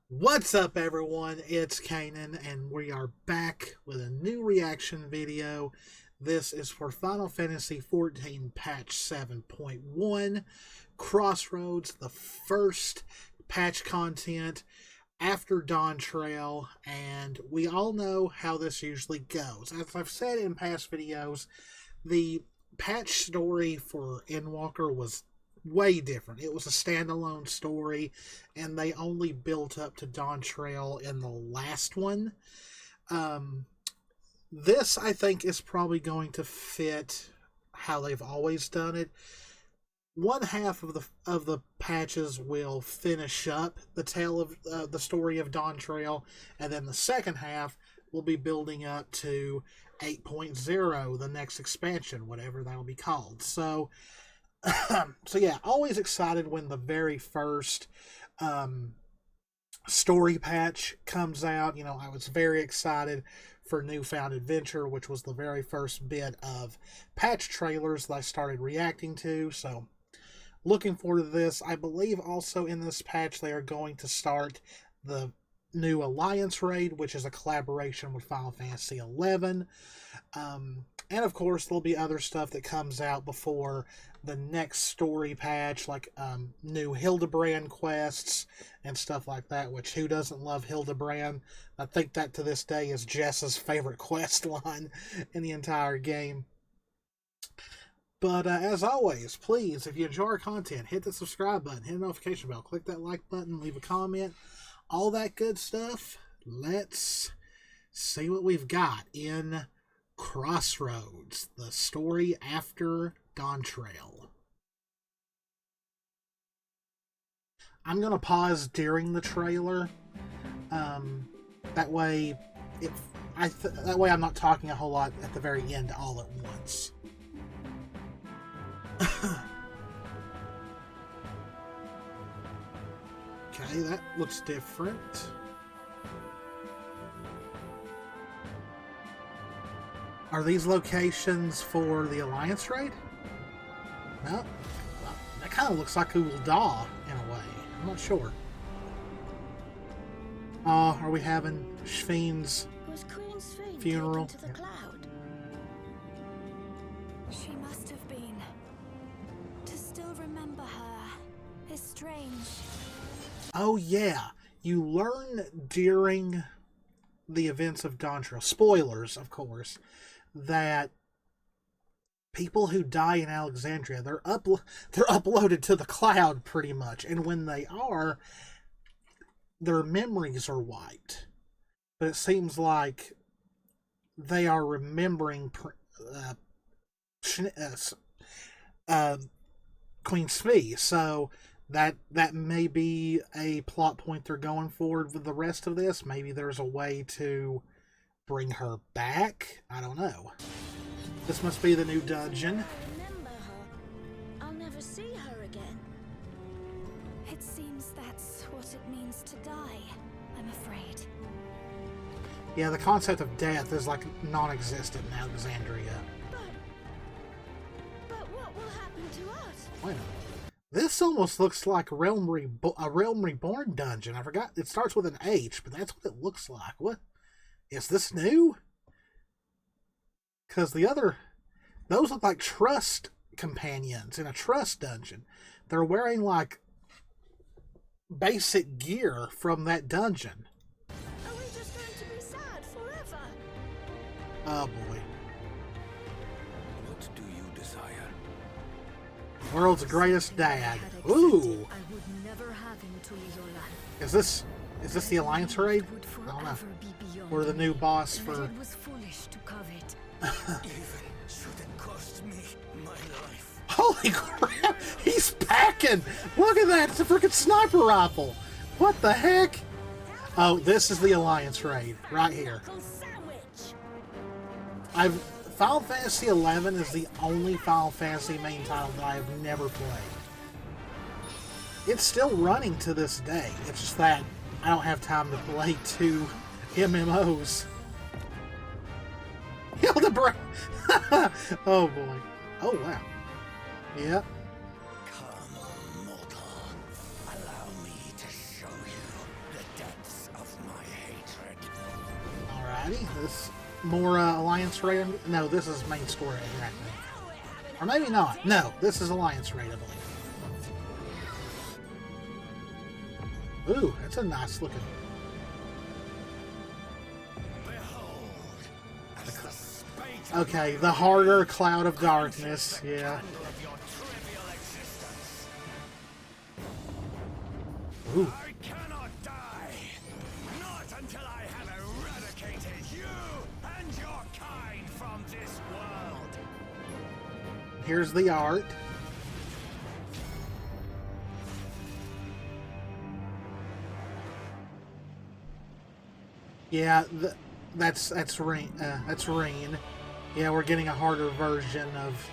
What's up, everyone? It's Cannan, and we are back with a new reaction video. This is for Final Fantasy XIV Patch 7.1, Crossroads, the first patch content after Dawntrail, and we all know how this usually goes. As I've said in past videos, the patch story for Endwalker was way different. It was a standalone story, and they only built up to Dawntrail in the last one. This, I think, is probably going to fit how they've always done it. One half of the patches will finish up the tale of the story of Dawntrail, and then the second half will be building up to 8.0, the next expansion, whatever that will be called. So yeah, always excited when the very first story patch comes out. You know, I was very excited for Newfound Adventure, which was the very first bit of patch trailers that I started reacting to. So looking forward to this. I believe also in this patch they are going to start the new Alliance raid, which is a collaboration with Final Fantasy XI. And of course, there'll be other stuff that comes out before the next story patch, like new Hildebrand quests and stuff like that, which who doesn't love Hildebrand? I think that to this day is Jess's favorite quest line in the entire game. But as always, please, if you enjoy our content, hit the subscribe button, hit the notification bell, click that like button, leave a comment, all that good stuff. Let's see what we've got in Crossroads, the story after Dawntrail. I'm gonna pause during the trailer. That way, that way I'm not talking a whole lot at the very end all at once. Okay, that looks different. Are these locations for the Alliance raid? No. Well, that kind of looks like Ul'dah in a way. I'm not sure. Are we having Shveen's funeral? To the cloud? She must have been. To still remember her is strange. Oh yeah, you learn during the events of Dawntrail, spoilers of course, that people who die in Alexandria, they're uploaded to the cloud pretty much, and when they are, their memories are wiped. But it seems like they are remembering Queen Spee, so that may be a plot point they're going forward with the rest of this. Maybe there's a way to bring her back. I don't know. This must be the new dungeon. Remember her. I'll never see her again. It seems that's what it means to die, I'm afraid. Yeah, the concept of death is like non-existent in Alexandria. But what will happen to us? Wait a minute. This almost looks like a Realm Reborn dungeon. I forgot. It starts with an H, but that's what it looks like. What? Is this new? Because those look like trust companions in a trust dungeon. They're wearing like basic gear from that dungeon. Are we just going to be sad forever? Oh boy. What do you desire? World's greatest dad. Ooh. I would never have him to your life. Is this the Alliance raid? I don't know. Or the new boss for... It was foolish to covet. Even should it cost me my life. Holy crap! He's packing! Look at that! It's a freaking sniper rifle! What the heck? Oh, this is the Alliance raid. Right here. Final Fantasy XI is the only Final Fantasy main title that I have never played. It's still running to this day. It's just that I don't have time to play 2 MMOs. Hildebrand! Oh boy. Oh wow. Yep. Come, mortal. Allow me to show you the depth Alrighty, this more Alliance raid. No, this is main story, I think. Or maybe not. No, this is Alliance raid, I believe. Ooh, that's a nice looking. Okay, the harder cloud of darkness. Yeah. Ooh. I cannot die. Not until I have eradicated you and your kind from this world. Here's the art. Yeah, that's Rain. That's Rain. Yeah, we're getting a harder version of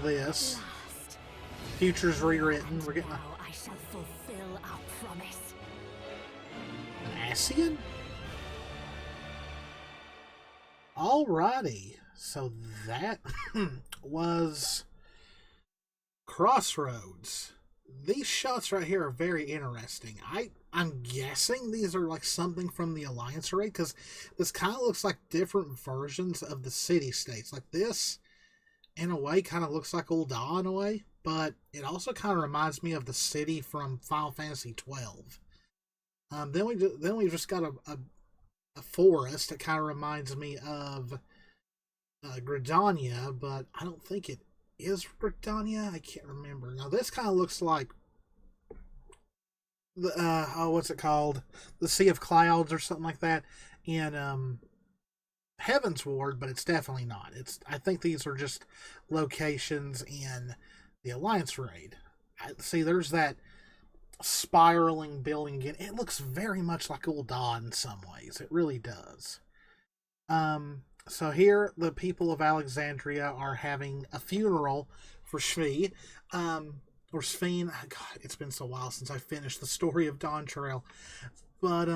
this. Future's rewritten. We're getting a I shall fulfill our promise. Saiyan? Alrighty. So that was Crossroads. These shots right here are very interesting. I'm guessing these are like something from the Alliance raid, because this kind of looks like different versions of the city-states. Like this, in a way, kind of looks like Ul'dah in a way, but it also kind of reminds me of the city from Final Fantasy XII. Then we just got a forest that kind of reminds me of Gridania, but I don't think it is Gridania. I can't remember. Now this kind of looks like the what's it called? The Sea of Clouds or something like that in Heaven's Ward, but it's definitely not. I think these are just locations in the Alliance raid. See, there's that spiraling building again. It looks very much like Ul'dah in some ways. It really does. So here, the people of Alexandria are having a funeral for Shmi. Or Sphene. God, it's been so a while since I finished the story of Dawntrail. But,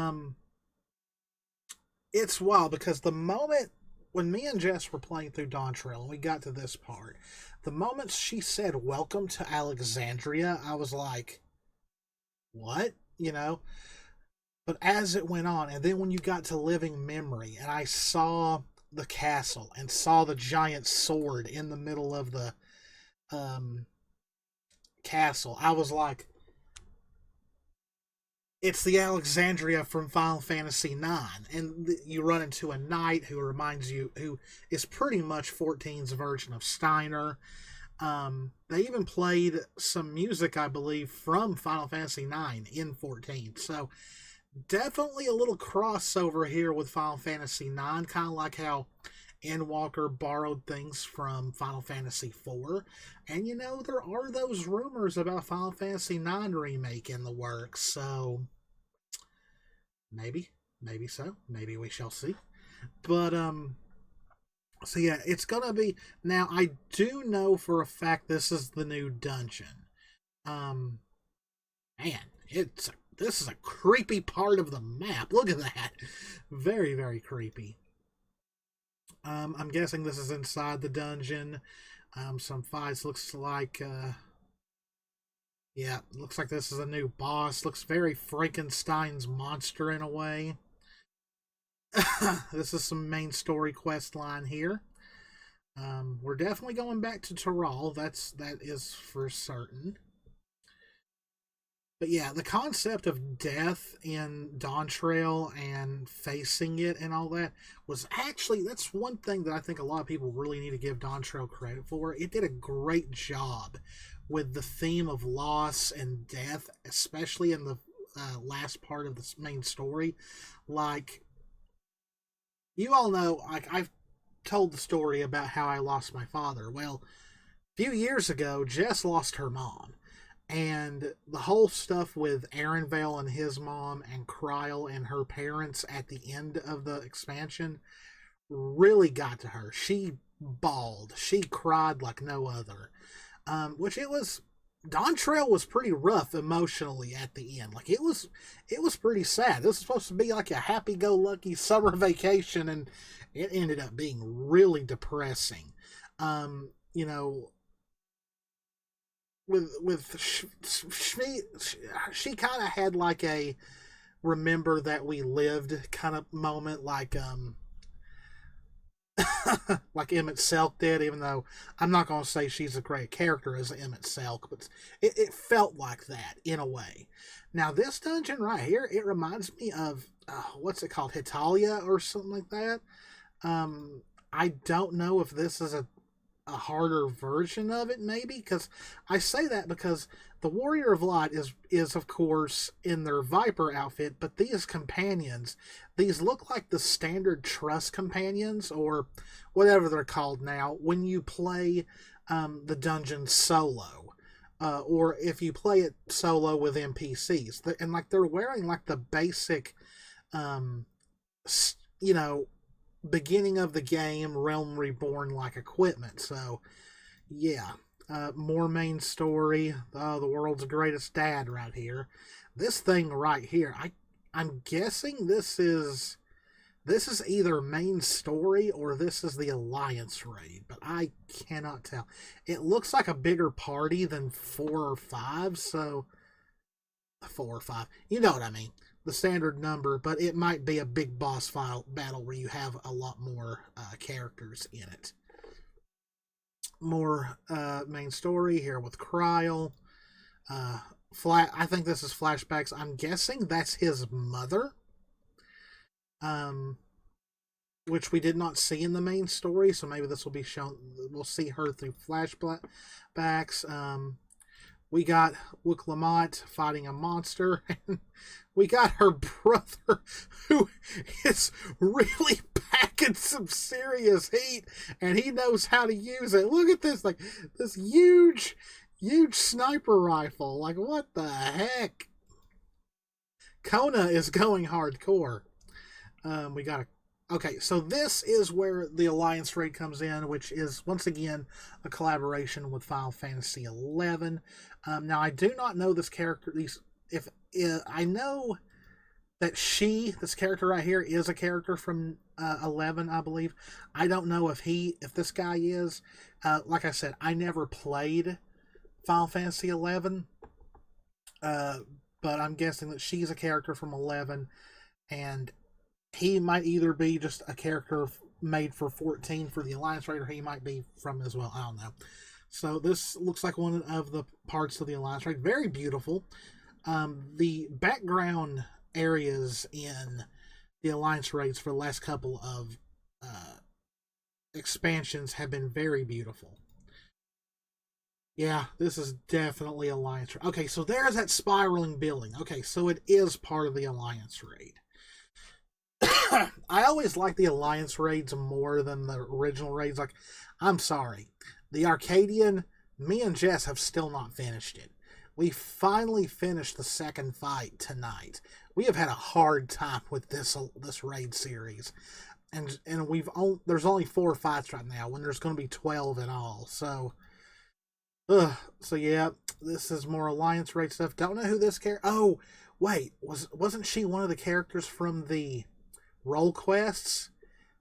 it's wild because the moment when me and Jess were playing through Dawntrail and we got to this part, the moment she said, "Welcome to Alexandria," I was like, what? You know? But as it went on, and then when you got to Living Memory, and I saw the castle, and saw the giant sword in the middle of the, castle, I was like, it's the Alexandria from Final Fantasy IX. And you run into a knight who reminds you, who is pretty much 14's version of Steiner. They even played some music, I believe, from Final Fantasy IX in 14. So definitely a little crossover here with Final Fantasy IX, kind of like how Endwalker borrowed things from Final Fantasy IV. And you know, there are those rumors about Final Fantasy IX remake in the works, so maybe so. Maybe we shall see. But, so yeah, it's gonna be... Now, I do know for a fact this is the new dungeon. Man, this is a creepy part of the map. Look at that. Very, very creepy. I'm guessing this is inside the dungeon. Some fights. Looks like, yeah, looks like this is a new boss. Looks very Frankenstein's monster in a way. This is some main story quest line here. We're definitely going back to Tyrol. That is for certain. But yeah, the concept of death in Dawntrail and facing it and all that was actually, that's one thing that I think a lot of people really need to give Dawntrail credit for. It did a great job with the theme of loss and death, especially in the last part of the main story. Like, you all know, like, I've told the story about how I lost my father. Well, a few years ago, Jess lost her mom. And the whole stuff with Aaronvale and his mom and Kryl and her parents at the end of the expansion really got to her. She bawled. She cried like no other. Which it was... Dawntrail was pretty rough emotionally at the end. Like, it was pretty sad. This was supposed to be like a happy-go-lucky summer vacation, and it ended up being really depressing. You know... With she kind of had like a remember that we lived kind of moment, like like Emmett Selk did, even though I'm not going to say she's a great character as Emmett Selk, but it felt like that in a way. Now, this dungeon right here, it reminds me of, what's it called, Hitalia or something like that. I don't know if this is a harder version of it, maybe, because I say that because the Warrior of Light is of course in their Viper outfit, but these companions, these look like the standard Trust companions, or whatever they're called now, when you play the dungeon solo, or if you play it solo with NPCs, and like they're wearing like the basic, you know, beginning of the game Realm Reborn like equipment. So yeah, more main story. The world's greatest dad right here. This thing right here, I'm guessing this is either main story or this is the Alliance raid, but I cannot tell. It looks like a bigger party than 4 or 5, so 4 or 5, you know what I mean, the standard number, but it might be a big boss battle where you have a lot more characters in it. More main story here with Kryl. I think this is flashbacks. I'm guessing that's his mother, which we did not see in the main story, so maybe this will be shown. We'll see her through flashbacks. We got Wook Lamont fighting a monster, and we got her brother, who is really packing some serious heat, and he knows how to use it. Look at this, like, this huge sniper rifle. Like, what the heck? Kona is going hardcore. We got a... Okay, so this is where the Alliance raid comes in, which is, once again, a collaboration with Final Fantasy XI. Now, I do not know this character. I know that this character right here, is a character from 11, I believe. I don't know if this guy is. Like I said, I never played Final Fantasy XI, but I'm guessing that she's a character from 11, and he might either be just a character made for 14 for the Alliance raid, or he might be from as well. I don't know. So this looks like one of the parts of the Alliance raid. Very beautiful. The background areas in the Alliance raids for the last couple of expansions have been very beautiful. Yeah, this is definitely Alliance raid. Okay, so there's that spiraling building. Okay, so it is part of the Alliance raid. I always like the Alliance raids more than the original raids. Like, I'm sorry, the Arcadian, me and Jess have still not finished it. We finally finished the second fight tonight. We have had a hard time with this raid series, and there's only 4 fights right now when there's going to be 12 in all. So yeah, this is more Alliance raid stuff. Don't know who this character. Oh, wait, wasn't she one of the characters from the role quests?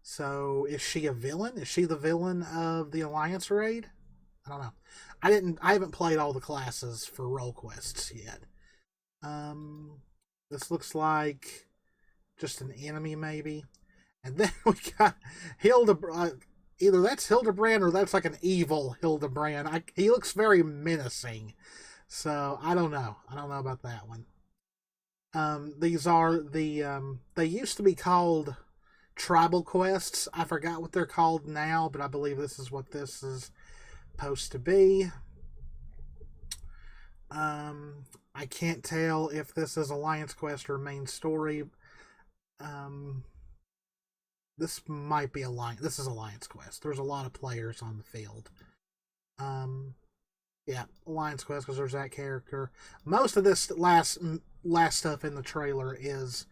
So is she a villain? Is she the villain of the Alliance raid? I don't know. I haven't played all the classes for role quests yet. This looks like just an enemy, maybe. And then we got Hildebrand. Either that's Hildebrand or that's like an evil Hildebrand. He looks very menacing. So I don't know. I don't know about that one. These are the they used to be called tribal quests. I forgot what they're called now, but I believe this is what this is supposed to be. I can't tell if this is Alliance quest or main story. This might be Alliance. This is Alliance quest. There's a lot of players on the field. Yeah, Alliance quest, because there's that character. Most of this last stuff in the trailer is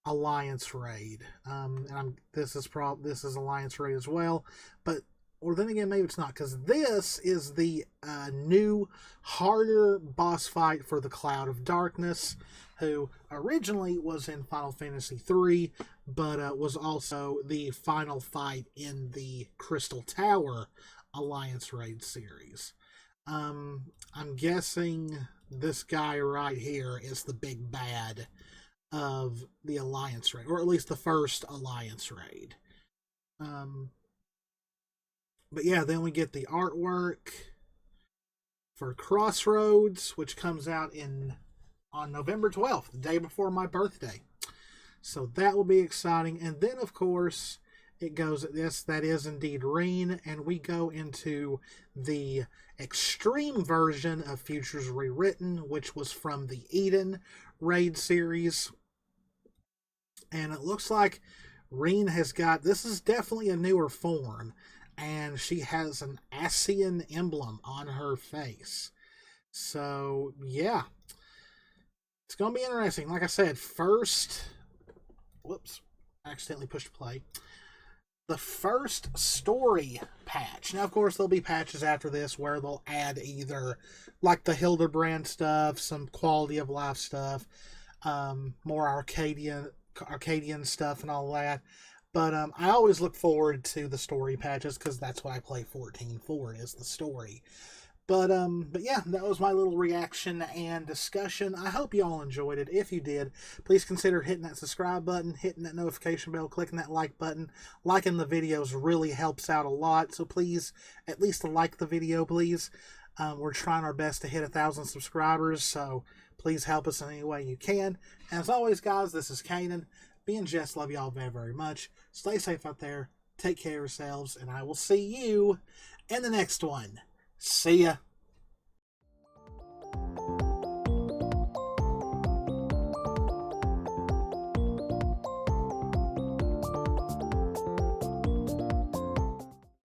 Alliance raid. And this is Alliance raid as well. Or then again, maybe it's not, because this is the new, harder boss fight for the Cloud of Darkness, who originally was in Final Fantasy III, but was also the final fight in the Crystal Tower Alliance raid series. I'm guessing this guy right here is the big bad of the Alliance raid, or at least the first Alliance raid. But yeah, then we get the artwork for Crossroads, which comes out on November 12th, the day before my birthday. So that will be exciting. And then, of course, it goes, yes, that is indeed Reen, and we go into the extreme version of Futures Rewritten, which was from the Eden raid series. And it looks like Reen has got, this is definitely a newer form, and she has an ASEAN emblem on her face. So, yeah. It's going to be interesting. Like I said, accidentally pushed play. The first story patch. Now, of course, there'll be patches after this where they'll add either like the Hildebrand stuff, some quality of life stuff, more Arcadian stuff and all that. But I always look forward to the story patches because that's what I play 14 for, is the story. But yeah, that was my little reaction and discussion. I hope you all enjoyed it. If you did, please consider hitting that subscribe button, hitting that notification bell, clicking that like button. Liking the videos really helps out a lot, so please at least like the video, please. We're trying our best to hit 1,000 subscribers, so please help us in any way you can. And as always, guys, this is Canaan. Me and Jess love y'all very, very much. Stay safe out there. Take care of yourselves, and I will see you in the next one. See ya.